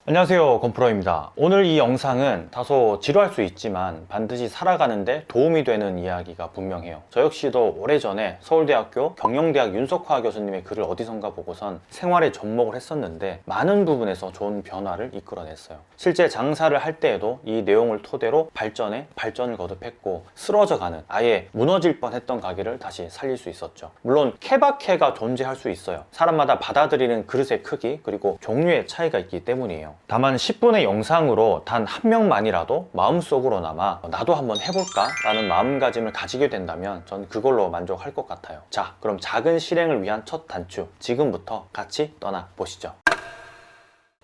안녕하세요, 건프로입니다. 오늘 이 영상은 다소 지루할 수 있지만 반드시 살아가는데 도움이 되는 이야기가 분명해요. 저 역시도 오래전에 서울대학교 경영대학 윤석화 교수님의 글을 어디선가 보고선 생활에 접목을 했었는데 많은 부분에서 좋은 변화를 이끌어냈어요. 실제 장사를 할 때에도 이 내용을 토대로 발전을 거듭했고 쓰러져가는, 아예 무너질 뻔했던 가게를 다시 살릴 수 있었죠. 물론 케바케가 존재할 수 있어요. 사람마다 받아들이는 그릇의 크기 그리고 종류의 차이가 있기 때문이에요. 다만 10분의 영상으로 단 한 명만이라도 마음속으로나마 나도 한번 해볼까? 라는 마음가짐을 가지게 된다면 전 그걸로 만족할 것 같아요. 자, 그럼 작은 실행을 위한 첫 단추, 지금부터 같이 떠나보시죠.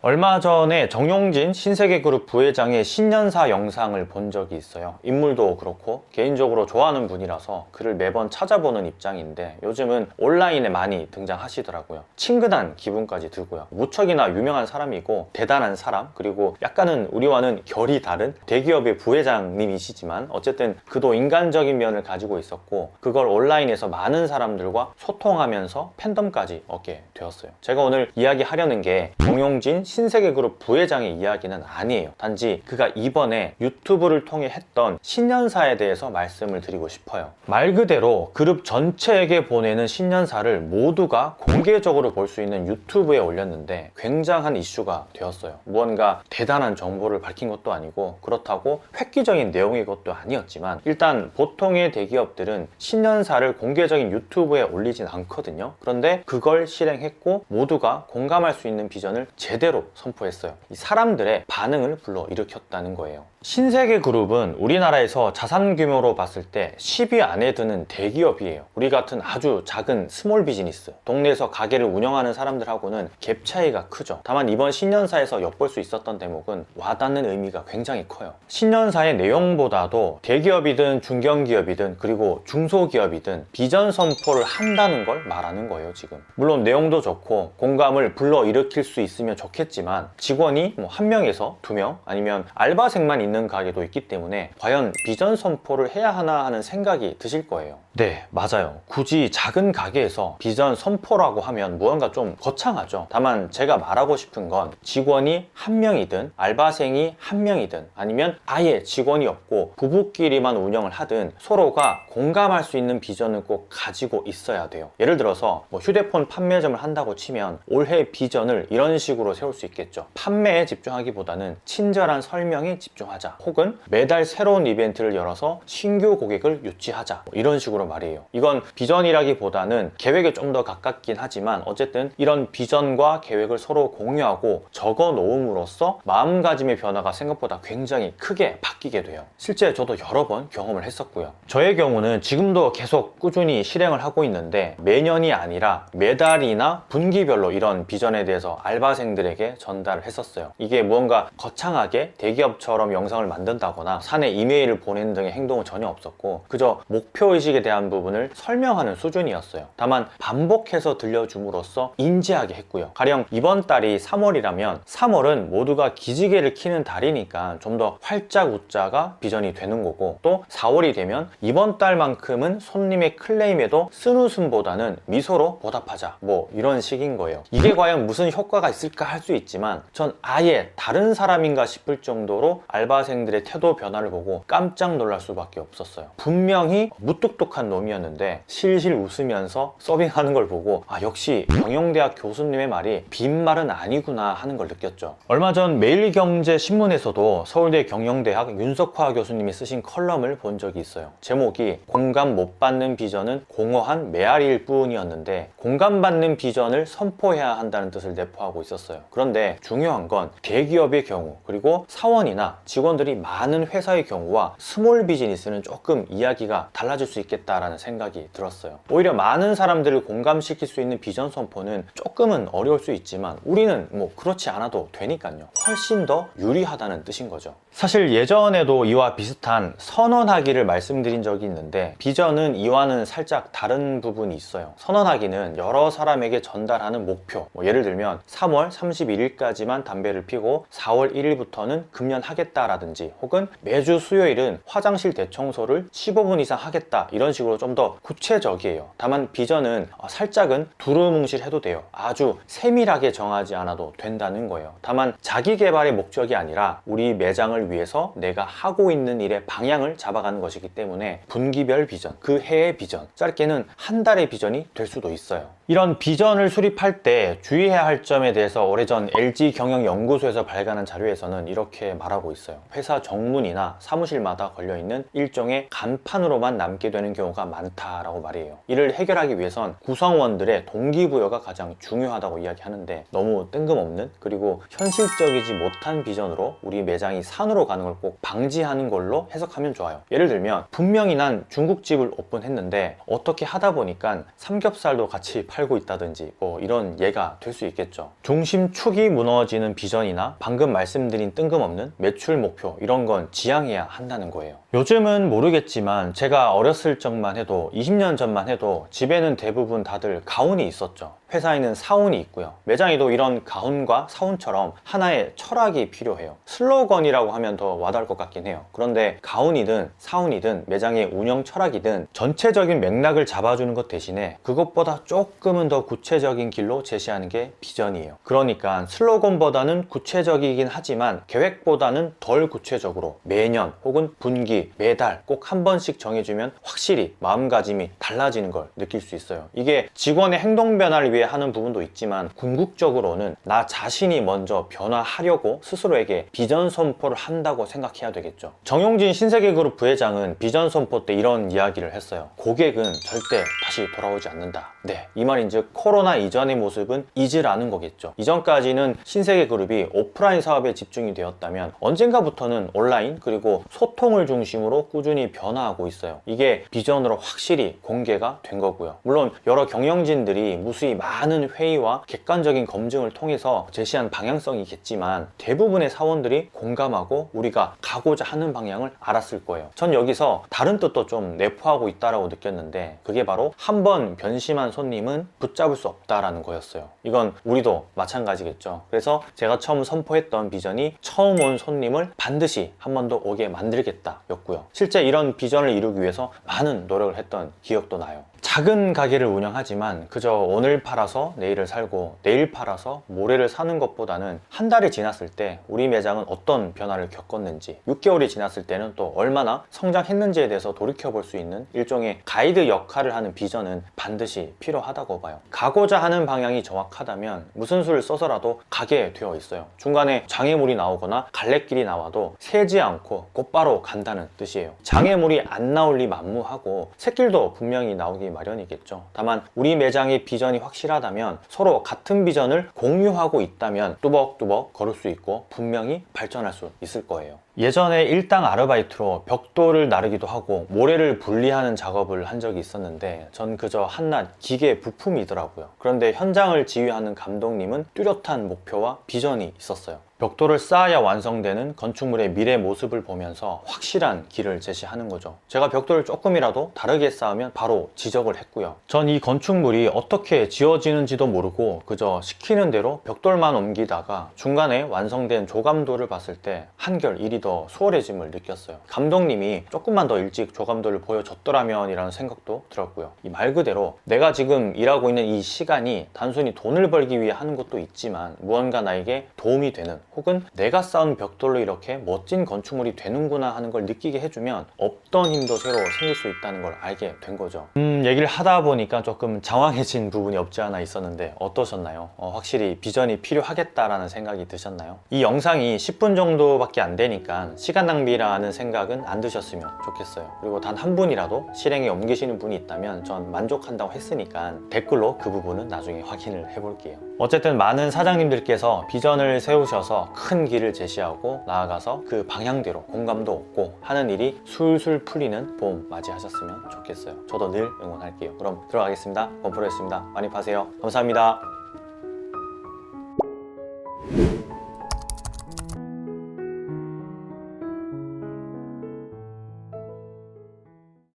얼마 전에 정용진 신세계그룹 부회장의 신년사 영상을 본 적이 있어요. 인물도 그렇고 개인적으로 좋아하는 분이라서 그를 매번 찾아보는 입장인데 요즘은 온라인에 많이 등장하시더라고요. 친근한 기분까지 들고요. 무척이나 유명한 사람이고 대단한 사람, 그리고 약간은 우리와는 결이 다른 대기업의 부회장님이시지만 어쨌든 그도 인간적인 면을 가지고 있었고 그걸 온라인에서 많은 사람들과 소통하면서 팬덤까지 얻게 되었어요. 제가 오늘 이야기하려는 게 정용진 신세계그룹 부회장의 이야기는 아니에요. 단지 그가 이번에 유튜브를 통해 했던 신년사에 대해서 말씀을 드리고 싶어요. 말 그대로 그룹 전체에게 보내는 신년사를 모두가 공개적으로 볼 수 있는 유튜브에 올렸는데 굉장한 이슈가 되었어요. 무언가 대단한 정보를 밝힌 것도 아니고 그렇다고 획기적인 내용의 것도 아니었지만 일단 보통의 대기업들은 신년사를 공개적인 유튜브에 올리진 않거든요. 그런데 그걸 실행했고 모두가 공감할 수 있는 비전을 제대로 선포했어요. 이 사람들의 반응을 불러일으켰다는 거예요. 신세계그룹은 우리나라에서 자산 규모로 봤을 때 10위 안에 드는 대기업이에요. 우리 같은 아주 작은 스몰 비즈니스, 동네에서 가게를 운영하는 사람들하고는 갭 차이가 크죠. 다만 이번 신년사에서 엿볼 수 있었던 대목은 와닿는 의미가 굉장히 커요. 신년사의 내용보다도 대기업이든 중견기업이든 그리고 중소기업이든 비전 선포를 한다는 걸 말하는 거예요. 지금 물론 내용도 좋고 공감을 불러일으킬 수 있으면 좋겠지만 직원이 한 명에서 두 명 아니면 알바생만 있는 가게도 있기 때문에 과연 비전 선포를 해야 하나 하는 생각이 드실 거예요. 네, 맞아요. 굳이 작은 가게에서 비전 선포라고 하면 무언가 좀 거창하죠. 다만 제가 말하고 싶은 건 직원이 한 명이든 알바생이 한 명이든 아니면 아예 직원이 없고 부부끼리만 운영을 하든 서로가 공감할 수 있는 비전을 꼭 가지고 있어야 돼요. 예를 들어서 휴대폰 판매점을 한다고 치면 올해 비전을 이런 식으로 세울 수 있겠죠. 판매에 집중하기보다는 친절한 설명에 집중하자, 혹은 매달 새로운 이벤트를 열어서 신규 고객을 유치하자, 이런 식으로 말이에요. 이건 비전이라기보다는 계획에 좀 더 가깝긴 하지만 어쨌든 이런 비전과 계획을 서로 공유하고 적어 놓음으로써 마음가짐의 변화가 생각보다 굉장히 크게 바뀌게 돼요. 실제 저도 여러 번 경험을 했었고요. 저의 경우는 지금도 계속 꾸준히 실행을 하고 있는데 매년이 아니라 매달이나 분기별로 이런 비전에 대해서 알바생들에게 전달을 했었어요. 이게 무언가 거창하게 대기업처럼 영상을 만든다거나 사내 이메일을 보내는 등의 행동은 전혀 없었고 그저 목표의식에 대한 부분을 설명하는 수준이었어요. 다만 반복해서 들려줌으로써 인지하게 했고요. 가령 이번 달이 3월이라면 3월은 모두가 기지개를 켜는 달이니까 좀 더 활짝 웃자가 비전이 되는 거고, 또 4월이 되면 이번 달만큼은 손님의 클레임에도 쓴웃음보다는 미소로 보답하자, 이런 식인 거예요. 이게 과연 무슨 효과가 있을까 할 수 있지만 전 아예 다른 사람인가 싶을 정도로 알바생들의 태도 변화를 보고 깜짝 놀랄 수밖에 없었어요. 분명히 무뚝뚝한 놈이었는데 실실 웃으면서 서빙하는 걸 보고 역시 경영대학 교수님의 말이 빈말은 아니구나 하는 걸 느꼈죠. 얼마 전 매일경제신문에서도 서울대 경영대학 윤석화 교수님이 쓰신 컬럼을 본 적이 있어요. 제목이 공감 못 받는 비전은 공허한 메아리일 뿐이었는데 공감받는 비전을 선포해야 한다는 뜻을 내포하고 있었어요. 그런데 중요한 건 대기업의 경우 그리고 사원이나 직원들이 많은 회사의 경우와 스몰 비즈니스는 조금 이야기가 달라질 수 있겠다라는 생각이 들었어요. 오히려 많은 사람들을 공감시킬 수 있는 비전 선포는 조금은 어려울 수 있지만 우리는 그렇지 않아도 되니까요. 훨씬 더 유리하다는 뜻인 거죠. 사실 예전에도 이와 비슷한 선언하기를 말씀드린 적이 있는데 비전은 이와는 살짝 다른 부분이 있어요. 선언하기는 여러 사람에게 전달하는 목표, 예를 들면 3월 31일까지만 담배를 피고 4월 1일부터는 금연하겠다라는 하겠다라든지 혹은 매주 수요일은 화장실 대청소를 15분 이상 하겠다, 이런 식으로 좀 더 구체적이에요. 다만 비전은 살짝은 두루뭉실해도 돼요. 아주 세밀하게 정하지 않아도 된다는 거예요. 다만 자기 개발의 목적이 아니라 우리 매장을 위해서 내가 하고 있는 일의 방향을 잡아가는 것이기 때문에 분기별 비전, 그 해의 비전, 짧게는 한 달의 비전이 될 수도 있어요. 이런 비전을 수립할 때 주의해야 할 점에 대해서 오래전 LG경영연구소에서 발간한 자료에서는 이렇게 말하고 있어요. 회사 정문이나 사무실마다 걸려있는 일종의 간판으로만 남게 되는 경우가 많다라고 말해요. 이를 해결하기 위해선 구성원들의 동기부여가 가장 중요하다고 이야기하는데, 너무 뜬금없는 그리고 현실적이지 못한 비전으로 우리 매장이 산으로 가는 걸 꼭 방지하는 걸로 해석하면 좋아요. 예를 들면 분명히 난 중국집을 오픈했는데 어떻게 하다 보니까 삼겹살도 같이 팔고 있다든지 뭐 이런 예가 될 수 있겠죠. 중심축이 무너지는 비전이나 방금 말씀드린 뜬금없는 매출 목표, 이런 건 지향해야 한다는 거예요. 요즘은 모르겠지만 제가 어렸을 적만 해도, 20년 전만 해도 집에는 대부분 다들 가훈이 있었죠. 회사에는 사훈이 있고요. 매장에도 이런 가훈과 사훈처럼 하나의 철학이 필요해요. 슬로건이라고 하면 더 와닿을 것 같긴 해요. 그런데 가훈이든 사훈이든 매장의 운영 철학이든 전체적인 맥락을 잡아주는 것 대신에 그것보다 조금은 더 구체적인 길로 제시하는 게 비전이에요. 그러니까 슬로건보다는 구체적이긴 하지만 계획보다는 덜 구체적으로 매년 혹은 분기, 매달 꼭 한 번씩 정해주면 확실히 마음가짐이 달라지는 걸 느낄 수 있어요. 이게 직원의 행동 변화를 위해 하는 부분도 있지만 궁극적으로는 나 자신이 먼저 변화하려고 스스로에게 비전 선포를 한다고 생각해야 되겠죠. 정용진 신세계그룹 부회장은 비전 선포 때 이런 이야기를 했어요. 고객은 절대 다시 돌아오지 않는다. 네, 이 말인즉 코로나 이전의 모습은 잊으라는 거겠죠. 이전까지는 신세계그룹이 오프라인 사업에 집중이 되었다면 언젠가부터는 온라인 그리고 소통을 중심으로 꾸준히 변화하고 있어요. 이게 비전으로 확실히 공개가 된 거고요. 물론 여러 경영진들이 무수히 많은 회의와 객관적인 검증을 통해서 제시한 방향성이겠지만 대부분의 사원들이 공감하고 우리가 가고자 하는 방향을 알았을 거예요. 전 여기서 다른 뜻도 좀 내포하고 있다라고 느꼈는데, 그게 바로 한 번 변심한 손님은 붙잡을 수 없다라는 거였어요. 이건 우리도 마찬가지겠죠. 그래서 제가 처음 선포했던 비전이 처음 온 손님을 반드시 한 번 더 오게 만들겠다 였고요. 실제 이런 비전을 이루기 위해서 많은 노력을 했던 기억도 나요. 작은 가게를 운영하지만 그저 오늘 팔아서 내일을 살고 내일 팔아서 모레를 사는 것보다는 한 달이 지났을 때 우리 매장은 어떤 변화를 겪었는지, 6개월이 지났을 때는 또 얼마나 성장했는지에 대해서 돌이켜볼 수 있는 일종의 가이드 역할을 하는 비전은 반드시 필요하다고 봐요. 가고자 하는 방향이 정확하다면 무슨 수를 써서라도 가게 되어 있어요. 중간에 장애물이 나오거나 갈래길이 나와도 새지 않고 곧바로 간다는 뜻이에요. 장애물이 안 나올 리 만무하고 샛길도 분명히 나오기 마련이겠죠. 다만 우리 매장의 비전이 확실하다면, 서로 같은 비전을 공유하고 있다면 뚜벅뚜벅 걸을 수 있고 분명히 발전할 수 있을 거예요. 예전에 일당 아르바이트로 벽돌을 나르기도 하고 모래를 분리하는 작업을 한 적이 있었는데 전 그저 한낱 기계 부품이더라고요. 그런데 현장을 지휘하는 감독님은 뚜렷한 목표와 비전이 있었어요. 벽돌을 쌓아야 완성되는 건축물의 미래 모습을 보면서 확실한 길을 제시하는 거죠. 제가 벽돌을 조금이라도 다르게 쌓으면 바로 지적을 했고요. 전 이 건축물이 어떻게 지어지는지도 모르고 그저 시키는 대로 벽돌만 옮기다가 중간에 완성된 조감도를 봤을 때 한결 일이 더 수월해짐을 느꼈어요. 감독님이 조금만 더 일찍 조감도를 보여줬더라면 이라는 생각도 들었고요. 이 말 그대로 내가 지금 일하고 있는 이 시간이 단순히 돈을 벌기 위해 하는 것도 있지만 무언가 나에게 도움이 되는, 혹은 내가 쌓은 벽돌로 이렇게 멋진 건축물이 되는구나 하는 걸 느끼게 해주면 없던 힘도 새로 생길 수 있다는 걸 알게 된 거죠. 얘기를 하다 보니까 조금 장황해진 부분이 없지 않아 있었는데 어떠셨나요? 확실히 비전이 필요하겠다라는 생각이 드셨나요? 이 영상이 10분 정도밖에 안 되니까 시간 낭비라는 생각은 안 드셨으면 좋겠어요. 그리고 단 한 분이라도 실행에 옮기시는 분이 있다면 전 만족한다고 했으니까 댓글로 그 부분은 나중에 확인을 해볼게요. 어쨌든 많은 사장님들께서 비전을 세우셔서 큰 길을 제시하고 나아가서 그 방향대로 공감도 얻고 하는 일이 술술 풀리는 봄 맞이하셨으면 좋겠어요. 저도 늘 응원할게요. 그럼 들어가겠습니다. 범프로였습니다. 많이 파세요. 감사합니다.